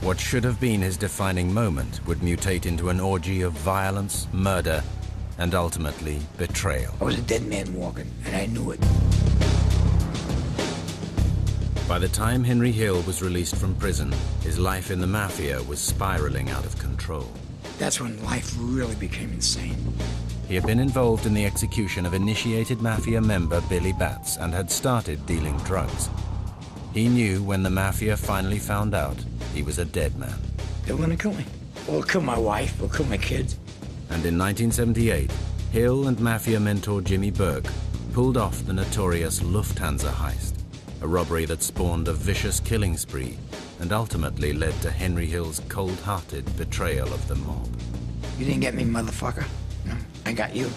What should have been his defining moment would mutate into an orgy of violence, murder, and ultimately betrayal. I was a dead man walking, and I knew it. By the time Henry Hill was released from prison, his life in the mafia was spiraling out of control. That's when life really became insane. He had been involved in the execution of initiated mafia member Billy Batts and had started dealing drugs. He knew when the mafia finally found out, he was a dead man. They were gonna kill me. Or kill my wife, or kill my kids. And in 1978, Hill and mafia mentor Jimmy Burke pulled off the notorious Lufthansa heist, a robbery that spawned a vicious killing spree and ultimately led to Henry Hill's cold-hearted betrayal of the mob. You didn't get me, motherfucker. No, I got you.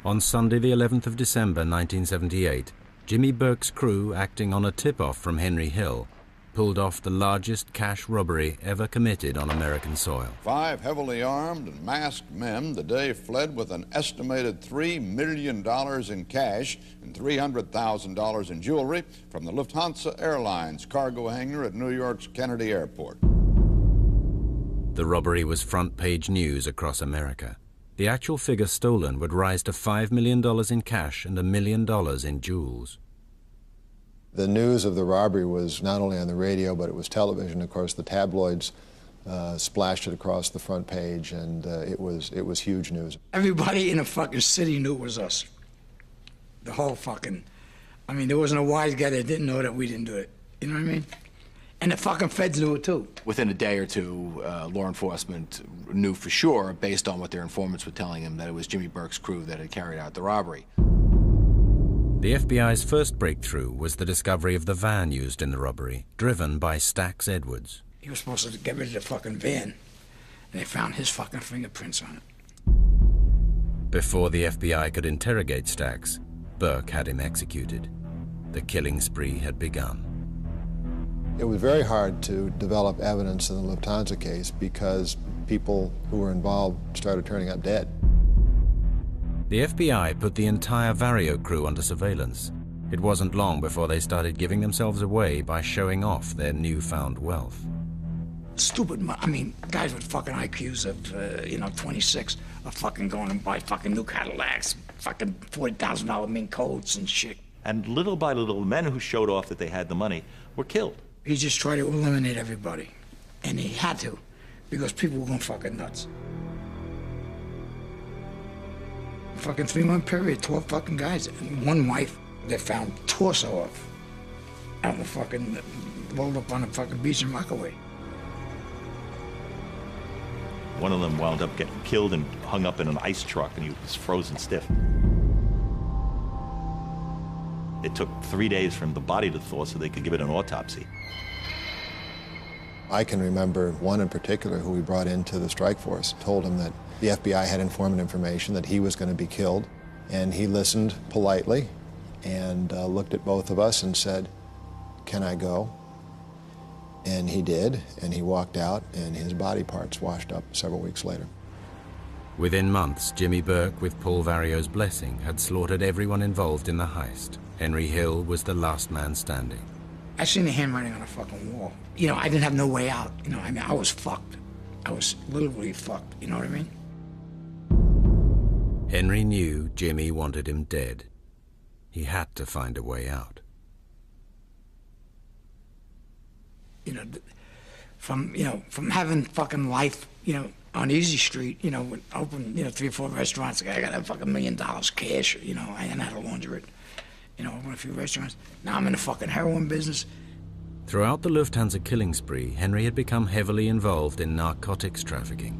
On Sunday, the 11th of December, 1978, Jimmy Burke's crew, acting on a tip-off from Henry Hill, pulled off the largest cash robbery ever committed on American soil. 5 heavily armed and masked men today fled with an estimated $3 million in cash and $300,000 in jewelry from the Lufthansa Airlines cargo hangar at New York's Kennedy Airport. The robbery was front-page news across America. The actual figure stolen would rise to $5 million in cash and $1 million in jewels. The news of the robbery was not only on the radio, but it was television. Of course, the tabloids splashed it across the front page, and it was huge news. Everybody in the fucking city knew it was us. The whole fucking... I mean, there wasn't a wise guy that didn't know that we didn't do it. You know what I mean? And the fucking feds knew it, too. Within a day or two, law enforcement knew for sure, based on what their informants were telling him, that it was Jimmy Burke's crew that had carried out the robbery. The FBI's first breakthrough was the discovery of the van used in the robbery, driven by Stax Edwards. He was supposed to get rid of the fucking van, and they found his fucking fingerprints on it. Before the FBI could interrogate Stax, Burke had him executed. The killing spree had begun. It was very hard to develop evidence in the Lufthansa case because people who were involved started turning up dead. The FBI put the entire Vario crew under surveillance. It wasn't long before they started giving themselves away by showing off their newfound wealth. Stupid, I mean, guys with fucking IQs of, 26 are fucking going and buy fucking new Cadillacs, fucking $40,000 mink coats and shit. And little by little, the men who showed off that they had the money were killed. He just tried to eliminate everybody. And he had to, because people were going fucking nuts. Fucking 3-month period, 12 fucking guys. And one wife, they found torso of out in the fucking, rolled up on the fucking beach in Rockaway. One of them wound up getting killed and hung up in an ice truck, and he was frozen stiff. It took 3 days for the body to thaw so they could give it an autopsy. I can remember one in particular who we brought into the strike force, told him that the FBI had informant information that he was going to be killed, and he listened politely and looked at both of us and said, "Can I go?" And he did, and he walked out, and his body parts washed up several weeks later. Within months, Jimmy Burke, with Paul Vario's blessing, had slaughtered everyone involved in the heist. Henry Hill was the last man standing. I seen the handwriting on the fucking wall. I didn't have no way out. I was fucked. I was literally fucked, you know what I mean? Henry knew Jimmy wanted him dead. He had to find a way out. From having fucking life, on Easy Street, open, 3 or 4 restaurants. I got a fucking $1 million cash, I hadn't had a laundrette. Open a few restaurants. Now I'm in the fucking heroin business. Throughout the Lufthansa killing spree, Henry had become heavily involved in narcotics trafficking.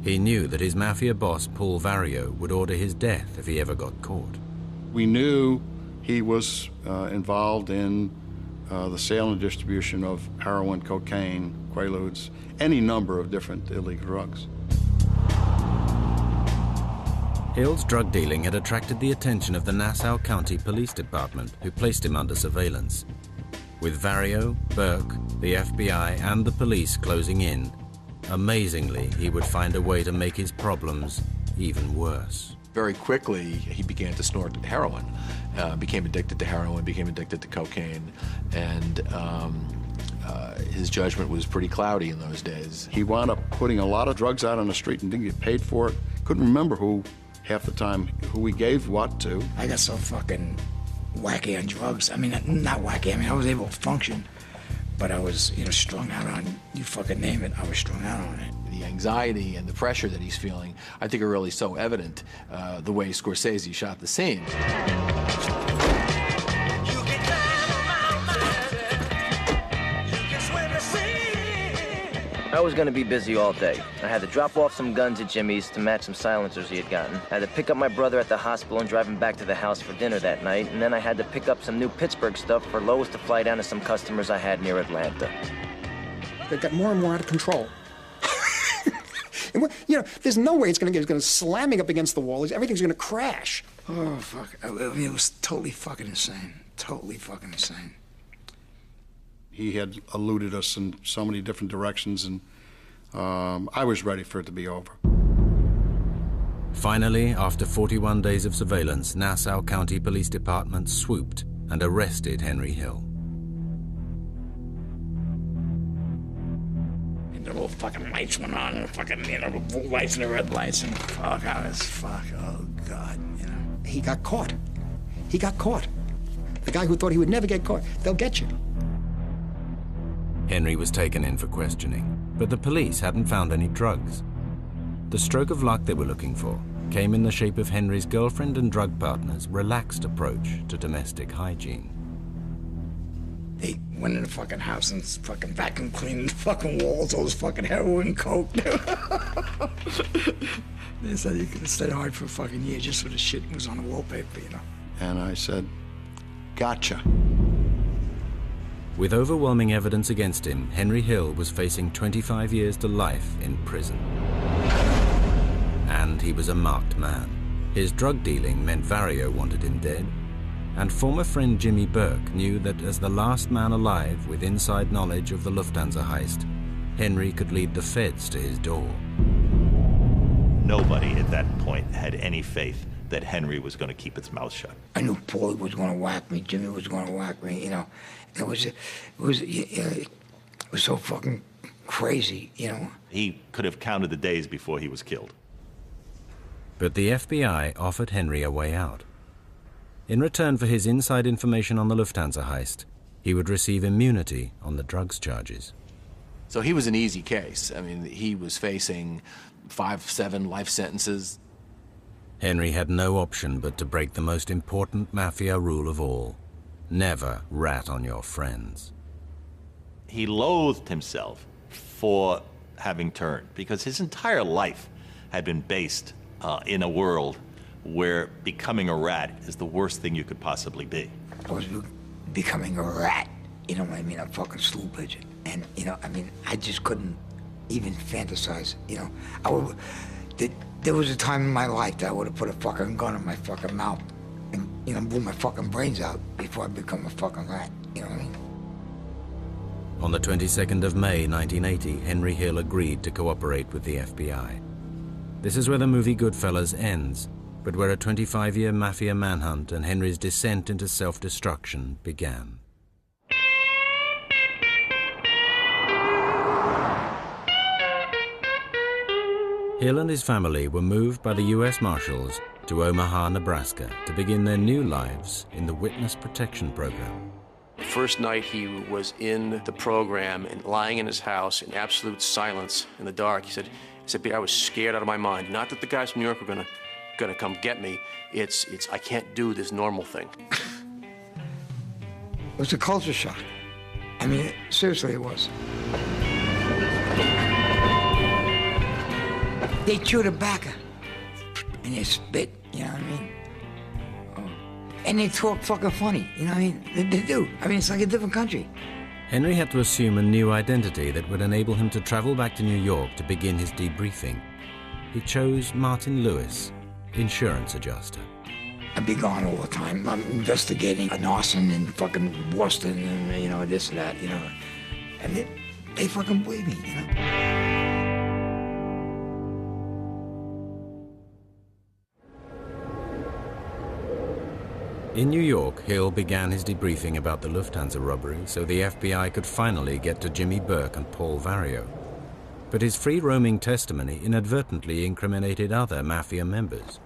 He knew that his mafia boss, Paul Vario, would order his death if he ever got caught. We knew he was involved in the sale and distribution of heroin, cocaine, quaaludes, any number of different illegal drugs. Hill's drug dealing had attracted the attention of the Nassau County Police Department, who placed him under surveillance. With Vario, Burke, the FBI, and the police closing in, amazingly, he would find a way to make his problems even worse. Very quickly, he began to snort heroin, became addicted to heroin, became addicted to cocaine, and his judgment was pretty cloudy in those days. He wound up putting a lot of drugs out on the street and didn't get paid for it. Couldn't remember half the time who he gave what to. I got so fucking wacky on drugs. I mean, not wacky, I mean, I was able to function, but I was, strung out on, you fucking name it, I was strung out on it. The anxiety and the pressure that he's feeling, I think, are really so evident the way Scorsese shot the scene. I was gonna be busy all day. I had to drop off some guns at Jimmy's to match some silencers he had gotten. I had to pick up my brother at the hospital and drive him back to the house for dinner that night, and then I had to pick up some new Pittsburgh stuff for Lois to fly down to some customers I had near Atlanta. They got more and more out of control. And there's no way it's going to slamming up against the wall. Everything's going to crash. Oh, fuck. I mean, it was totally fucking insane. Totally fucking insane. He had eluded us in so many different directions, and I was ready for it to be over. Finally, after 41 days of surveillance, Nassau County Police Department swooped and arrested Henry Hill. And the little fucking lights went on, and the fucking, the blue lights and the red lights, and fuck, oh, God, He got caught. He got caught. The guy who thought he would never get caught, they'll get you. Henry was taken in for questioning, but the police hadn't found any drugs. The stroke of luck they were looking for came in the shape of Henry's girlfriend and drug partner's relaxed approach to domestic hygiene. They went in the fucking house and fucking vacuum cleaned the fucking walls, all this fucking heroin, coke. They said you could have stayed hard for a fucking year just so the shit was on the wallpaper, And I said, gotcha. With overwhelming evidence against him, Henry Hill was facing 25 years to life in prison. And he was a marked man. His drug dealing meant Vario wanted him dead, and former friend Jimmy Burke knew that as the last man alive with inside knowledge of the Lufthansa heist, Henry could lead the feds to his door. Nobody at that point had any faith that Henry was going to keep its mouth shut. I knew Paulie was going to whack me, Jimmy was going to whack me, It was so fucking crazy, He could have counted the days before he was killed. But the FBI offered Henry a way out. In return for his inside information on the Lufthansa heist, he would receive immunity on the drugs charges. So he was an easy case. I mean, he was facing 5-7 life sentences. Henry had no option but to break the most important mafia rule of all: never rat on your friends. He loathed himself for having turned, because his entire life had been based in a world where becoming a rat is the worst thing you could possibly be. I was becoming a rat, a fucking stool pigeon. And, I just couldn't even fantasize, There was a time in my life that I would have put a fucking gun in my fucking mouth and, blew my fucking brains out before I become a fucking rat, you know what I mean? On the 22nd of May, 1980, Henry Hill agreed to cooperate with the FBI. This is where the movie Goodfellas ends, but where a 25-year mafia manhunt and Henry's descent into self-destruction began. Hill and his family were moved by the U.S. Marshals to Omaha, Nebraska, to begin their new lives in the Witness Protection Program. The first night he was in the program and lying in his house in absolute silence in the dark, he said, I was scared out of my mind. Not that the guys from New York were gonna come get me. It's I can't do this normal thing. It was a culture shock. Seriously, it was. They chew tobacco, and they spit, you know what I mean? And they talk fucking funny, you know what I mean? They do. It's like a different country. Henry had to assume a new identity that would enable him to travel back to New York to begin his debriefing. He chose Martin Lewis, insurance adjuster. I'd be gone all the time. I'm investigating an arson in fucking Boston and, this and that, And they fucking believe me, In New York, Hill began his debriefing about the Lufthansa robbery so the FBI could finally get to Jimmy Burke and Paul Vario. But his free-roaming testimony inadvertently incriminated other mafia members.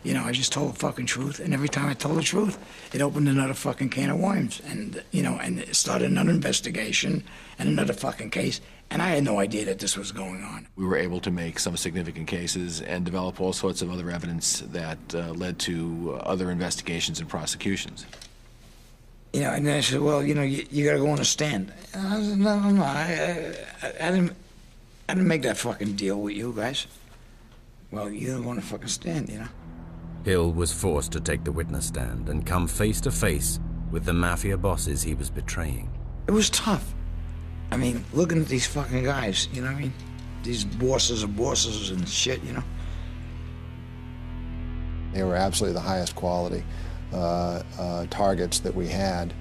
You know, I just told the fucking truth, and every time I told the truth, it opened another fucking can of worms, and, you know, and it started another investigation and another fucking case, and I had no idea that this was going on. We were able to make some significant cases and develop all sorts of other evidence that led to other investigations and prosecutions. You know, and then I said, well, you know, you gotta go on a stand. And I said, no, I didn't make that fucking deal with you guys. Well, you don't want to fucking stand, you know? Hill was forced to take the witness stand and come face to face with the mafia bosses he was betraying. It was tough. I mean, looking at these fucking guys, you know what I mean? These bosses of bosses and shit, you know? They were absolutely the highest quality targets that we had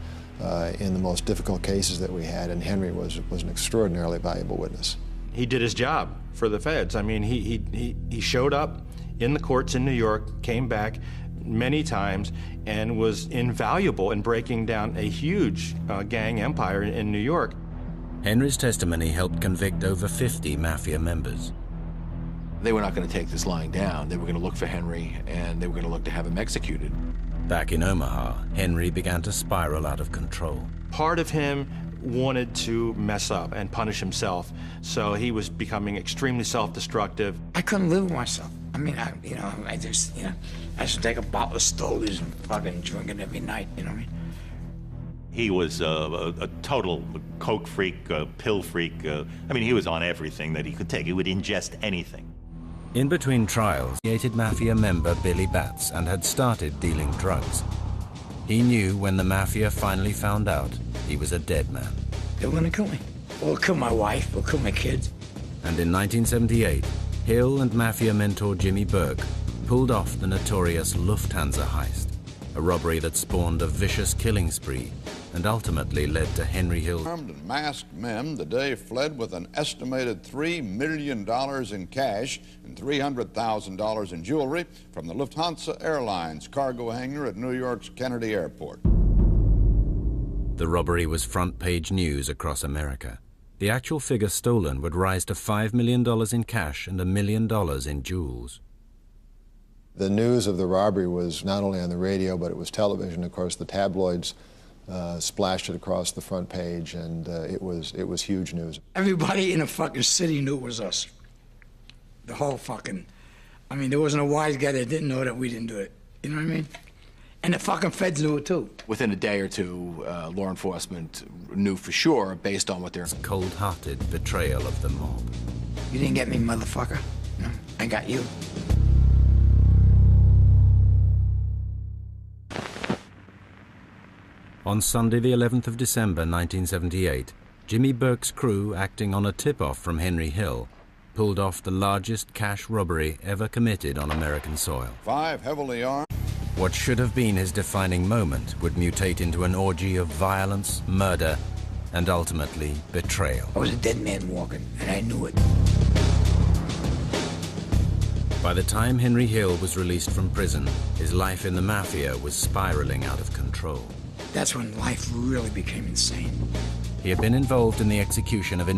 in the most difficult cases that we had, and Henry was an extraordinarily valuable witness. He did his job for the feds. I mean, he showed up in the courts in New York, came back many times, and was invaluable in breaking down a huge gang empire in New York. Henry's testimony helped convict over 50 mafia members. They were not going to take this lying down. They were going to look for Henry, and they were going to look to have him executed. Back in Omaha, Henry began to spiral out of control. Part of him wanted to mess up and punish himself, so he was becoming extremely self-destructive. I couldn't live with myself. I mean, I just take a bottle of Stolies and fucking drink it every night, you know what I mean? He was a total coke freak, pill freak. I mean, he was on everything that he could take. He would ingest anything. In between trials, he hated mafia member Billy Batts and had started dealing drugs. He knew when the mafia finally found out, he was a dead man. They were gonna kill me. Or kill my wife, or kill my kids. And in 1978, Hill and mafia mentor Jimmy Burke pulled off the notorious Lufthansa heist, a robbery that spawned a vicious killing spree and ultimately led to Henry Hill. Armed and masked men the day fled with an estimated $3 million in cash and $300,000 in jewelry from the Lufthansa Airlines cargo hangar at New York's Kennedy Airport. The robbery was front-page news across America. The actual figure stolen would rise to $5 million in cash and $1 million in jewels. The news of the robbery was not only on the radio, but it was television. Of course, the tabloids splashed it across the front page, and it was huge news. Everybody in the fucking city knew it was us. The whole fucking, I mean, there wasn't a wise guy that didn't know that we didn't do it. You know what I mean? And the fucking feds knew it too. Within a day or two, law enforcement knew for sure, based on what their cold-hearted betrayal of the mob. You didn't get me, motherfucker. No, I got you. On Sunday, the 11th of December, 1978, Jimmy Burke's crew, acting on a tip-off from Henry Hill, pulled off the largest cash robbery ever committed on American soil. 5 heavily armed. What should have been his defining moment would mutate into an orgy of violence, murder, and ultimately betrayal. I was a dead man walking, and I knew it. By the time Henry Hill was released from prison, his life in the mafia was spiraling out of control. That's when life really became insane. He had been involved in the execution of